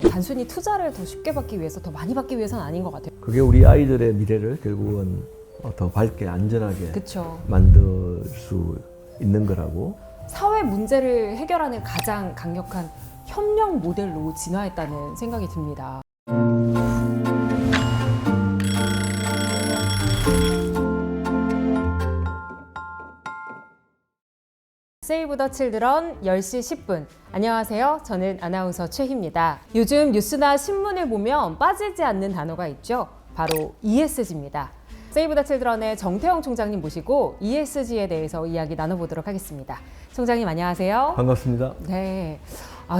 단순히 투자를 더 쉽게 받기 위해서, 더 많이 받기 위해서는 아닌 것 같아요. 그게 우리 아이들의 미래를 결국은 더 밝게 안전하게 그렇죠. 만들 수 있는 거라고. 사회 문제를 해결하는 가장 강력한 협력 모델로 진화했다는 생각이 듭니다. 세이브 더 칠드런 10시 10분. 안녕하세요. 저는 아나운서 최희입니다. 요즘 뉴스나 신문을 보면 빠지지 않는 단어가 있죠. 바로 ESG입니다. 세이브 더 칠드런의 정태영 총장님 모시고 ESG에 대해서 이야기 나눠보도록 하겠습니다. 총장님 안녕하세요. 반갑습니다. 네.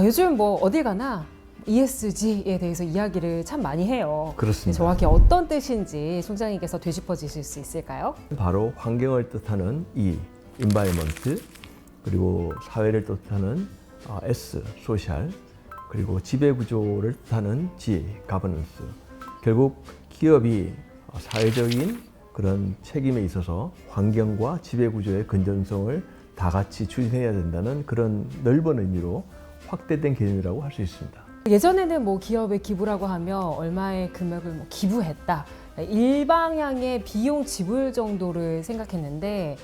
요즘 뭐 어딜 가나 ESG에 대해서 이야기를 참 많이 해요. 그렇습니다. 정확히 어떤 뜻인지 총장님께서 되짚어 주실 수 있을까요? 바로 환경을 뜻하는 E, environment, 그리고 사회를 뜻하는 S, social, 그리고 지배구조를 뜻하는 G, governance. 결국 기업이 사회적인 그런 책임에 있어서 환경과 지배구조의 건전성을 다 같이 추진해야 된다는 그런 넓은 의미로 확대된 개념이라고 할 수 있습니다. 예전에는 뭐 기업의 기부라고 하면 얼마의 금액을 뭐 기부했다, 일방향의 비용 지불 정도를 생각했는데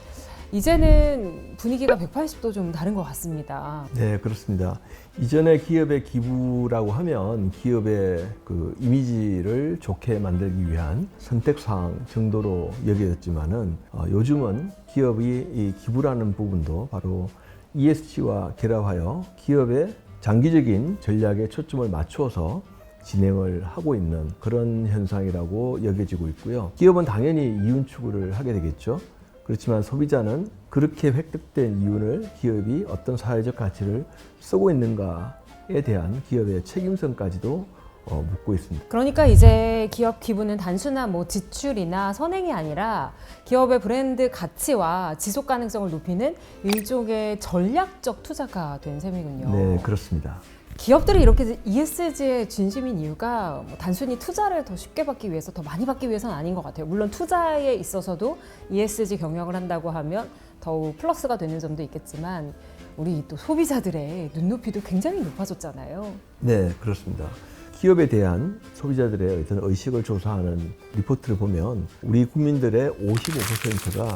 이제는 분위기가 180도 좀 다른 것 같습니다. 네, 그렇습니다. 이전에 기업의 기부라고 하면 기업의 그 이미지를 좋게 만들기 위한 선택사항 정도로 여겨졌지만은 요즘은 기업이 이 기부라는 부분도 바로 ESG와 결합하여 기업의 장기적인 전략에 초점을 맞춰서 진행을 하고 있는 그런 현상이라고 여겨지고 있고요. 기업은 당연히 이윤 추구를 하게 되겠죠. 그렇지만 소비자는 그렇게 획득된 이윤을 기업이 어떤 사회적 가치를 쓰고 있는가에 대한 기업의 책임성까지도 묻고 있습니다. 그러니까 이제 기업 기부는 단순한 뭐 지출이나 선행이 아니라 기업의 브랜드 가치와 지속 가능성을 높이는 일종의 전략적 투자가 된 셈이군요. 네, 그렇습니다. 기업들이 이렇게 ESG에 진심인 이유가 뭐 단순히 투자를 더 쉽게 받기 위해서, 더 많이 받기 위해서는 아닌 것 같아요. 물론 투자에 있어서도 ESG 경영을 한다고 하면 더욱 플러스가 되는 점도 있겠지만 우리 또 소비자들의 눈높이도 굉장히 높아졌잖아요. 네, 그렇습니다. 기업에 대한 소비자들의 어떤 의식을 조사하는 리포트를 보면 우리 국민들의 55%가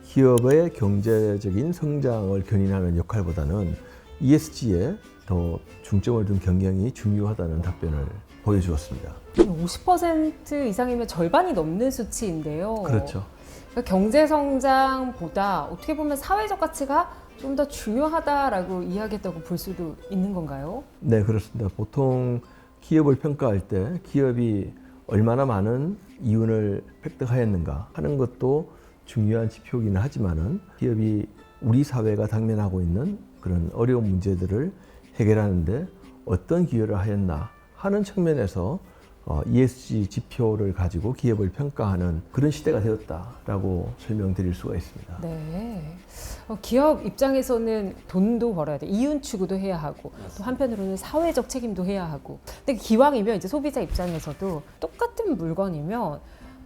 기업의 경제적인 성장을 견인하는 역할보다는 ESG에 더 중점을 둔 경영이 중요하다는 답변을 보여주었습니다. 50% 이상이면 절반이 넘는 수치인데요. 그렇죠. 그러니까 경제 성장보다 어떻게 보면 사회적 가치가 좀 더 중요하다라고 이야기했다고 볼 수도 있는 건가요? 네, 그렇습니다. 보통 기업을 평가할 때 기업이 얼마나 많은 이윤을 획득하였는가 하는 것도 중요한 지표이긴 하지만은 기업이 우리 사회가 당면하고 있는 그런 어려운 문제들을 해결하는데 어떤 기여를 하였나 하는 측면에서 ESG 지표를 가지고 기업을 평가하는 그런 시대가 되었다라고 설명드릴 수가 있습니다. 네. 기업 입장에서는 돈도 벌어야 돼. 이윤 추구도 해야 하고, 또 한편으로는 사회적 책임도 해야 하고. 근데 기왕이면 이제 소비자 입장에서도 똑같은 물건이면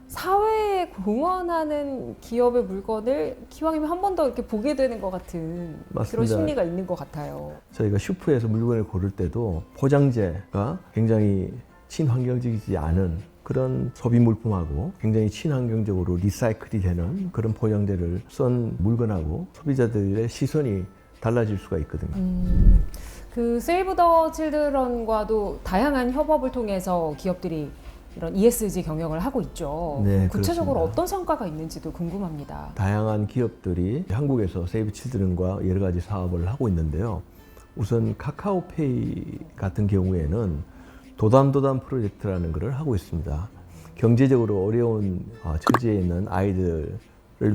사회에 공헌하는 기업의 물건을 기왕이면 한 번 더 이렇게 보게 되는 것 같은 맞습니다. 그런 심리가 있는 것 같아요. 저희가 슈퍼에서 물건을 고를 때도 포장재가 굉장히 친환경적이지 않은 그런 소비 물품하고 굉장히 친환경적으로 리사이클이 되는 그런 포장재를 쓴 물건하고 소비자들의 시선이 달라질 수가 있거든요. 그 세이브 더 칠드런과도 다양한 협업을 통해서 기업들이 이런 ESG 경영을 하고 있죠. 네, 구체적으로 그렇습니다. 어떤 성과가 있는지도 궁금합니다. 다양한 기업들이 한국에서 세이브 칠드런과 여러 가지 사업을 하고 있는데요. 우선 카카오페이 같은 경우에는 도담도담 프로젝트라는 것을 하고 있습니다. 경제적으로 어려운 처지에 있는 아이들을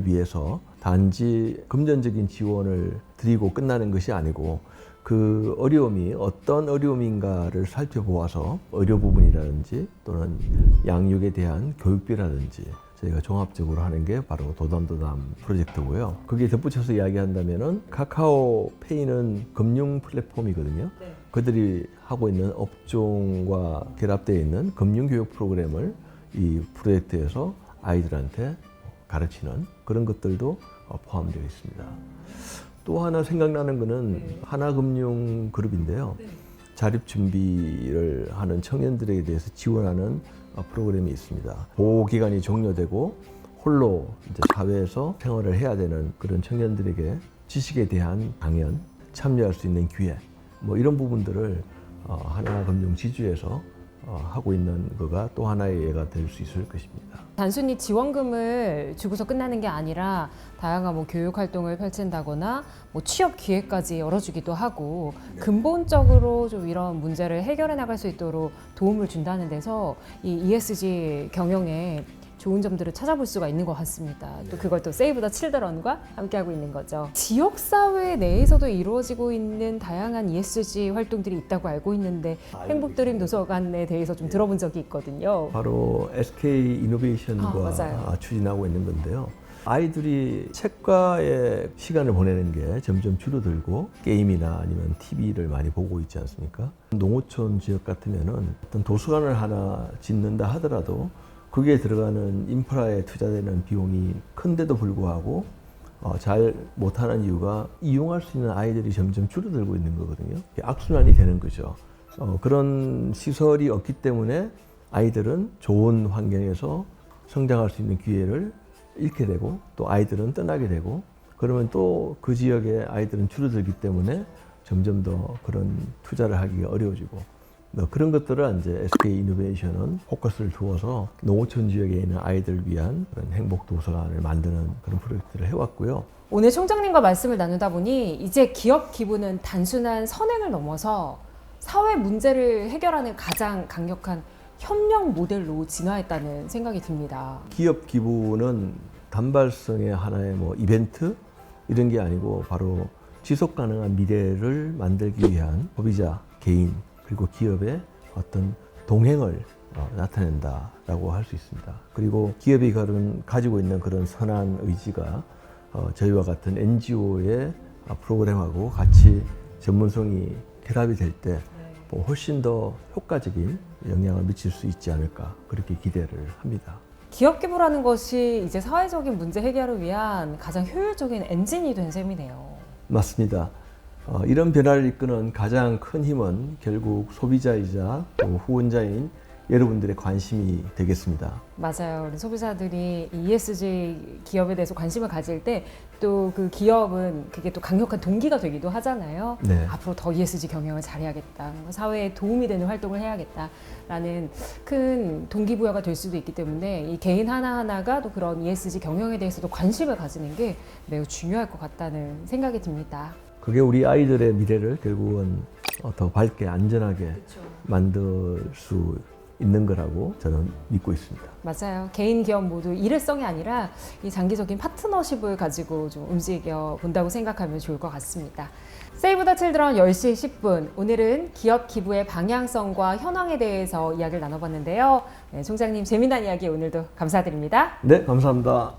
위해서 단지 금전적인 지원을 드리고 끝나는 것이 아니고 그 어려움이 어떤 어려움인가를 살펴보아서 의료 부분이라든지 또는 양육에 대한 교육비라든지 저희가 종합적으로 하는 게 바로 도담도담 프로젝트고요. 거기에 덧붙여서 이야기한다면은 카카오페이는 금융 플랫폼이거든요. 네. 그들이 하고 있는 업종과 결합되어 있는 금융 교육 프로그램을 이 프로젝트에서 아이들한테 가르치는 그런 것들도 포함되어 있습니다. 또 하나 생각나는 것은 하나금융그룹인데요. 자립 준비를 하는 청년들에 대해서 지원하는 프로그램이 있습니다. 보호 기간이 종료되고 홀로 이제 사회에서 생활을 해야 되는 그런 청년들에게 지식에 대한 강연, 참여할 수 있는 기회, 뭐 이런 부분들을 하나금융지주에서 하고 있는 거가 또 하나의 예가 될 수 있을 것입니다. 단순히 지원금을 주고서 끝나는 게 아니라 다양한 뭐 교육 활동을 펼친다거나 뭐 취업 기회까지 열어주기도 하고 근본적으로 좀 이런 문제를 해결해 나갈 수 있도록 도움을 준다는 데서 이 ESG 경영에 좋은 점들을 찾아볼 수가 있는 것 같습니다. 또 그걸 또 세이브 더 칠드런과 함께하고 있는 거죠. 지역사회 내에서도 이루어지고 있는 다양한 ESG 활동들이 있다고 알고 있는데 행복드림 도서관에 대해서 좀 들어본 적이 있거든요. 바로 SK 이노베이션과 추진하고 있는 건데요. 아이들이 책과의 시간을 보내는 게 점점 줄어들고 게임이나 아니면 TV를 많이 보고 있지 않습니까? 농어촌 지역 같으면은 어떤 도서관을 하나 짓는다 하더라도 거기에 들어가는 인프라에 투자되는 비용이 큰데도 불구하고 잘 못하는 이유가 이용할 수 있는 아이들이 점점 줄어들고 있는 거거든요. 악순환이 되는 거죠. 그런 시설이 없기 때문에 아이들은 좋은 환경에서 성장할 수 있는 기회를 잃게 되고 또 아이들은 떠나게 되고 그러면 또 그 지역의 아이들은 줄어들기 때문에 점점 더 그런 투자를 하기가 어려워지고 그런 것들을 이제 SK 이노베이션은 포커스를 두어서 농어촌 지역에 있는 아이들을 위한 그런 행복 도서관을 만드는 그런 프로젝트를 해왔고요. 오늘 총장님과 말씀을 나누다 보니 이제 기업 기부는 단순한 선행을 넘어서 사회 문제를 해결하는 가장 강력한 협력 모델로 진화했다는 생각이 듭니다. 기업 기부는 단발성의 하나의 뭐 이벤트 이런 게 아니고 바로 지속 가능한 미래를 만들기 위한 소비자, 개인 그리고 기업의 어떤 동행을 나타낸다라고 할 수 있습니다. 그리고 기업이 가지고 있는 그런 선한 의지가 저희와 같은 NGO의 프로그램하고 같이 전문성이 결합이 될 때 훨씬 더 효과적인 영향을 미칠 수 있지 않을까 그렇게 기대를 합니다. 기업 기부라는 것이 이제 사회적인 문제 해결을 위한 가장 효율적인 엔진이 된 셈이네요. 맞습니다. 이런 변화를 이끄는 가장 큰 힘은 결국 소비자이자 또 후원자인 여러분들의 관심이 되겠습니다. 맞아요. 우리 소비자들이 ESG 기업에 대해서 관심을 가질 때 또 그 기업은 그게 또 강력한 동기가 되기도 하잖아요. 네. 앞으로 더 ESG 경영을 잘해야겠다. 사회에 도움이 되는 활동을 해야겠다라는 큰 동기부여가 될 수도 있기 때문에 이 개인 하나하나가 또 그런 ESG 경영에 대해서도 관심을 가지는 게 매우 중요할 것 같다는 생각이 듭니다. 그게 우리 아이들의 미래를 결국은 더 밝게 안전하게 만들 수 있는 거라고 저는 믿고 있습니다. 맞아요. 개인 기업 모두 일회성이 아니라 이 장기적인 파트너십을 가지고 좀 움직여 본다고 생각하면 좋을 것 같습니다. 세이브 더 칠드런 10시 10분. 오늘은 기업 기부의 방향성과 현황에 대해서 이야기를 나눠봤는데요. 네, 총장님 재미난 이야기 오늘도 감사드립니다. 네, 감사합니다.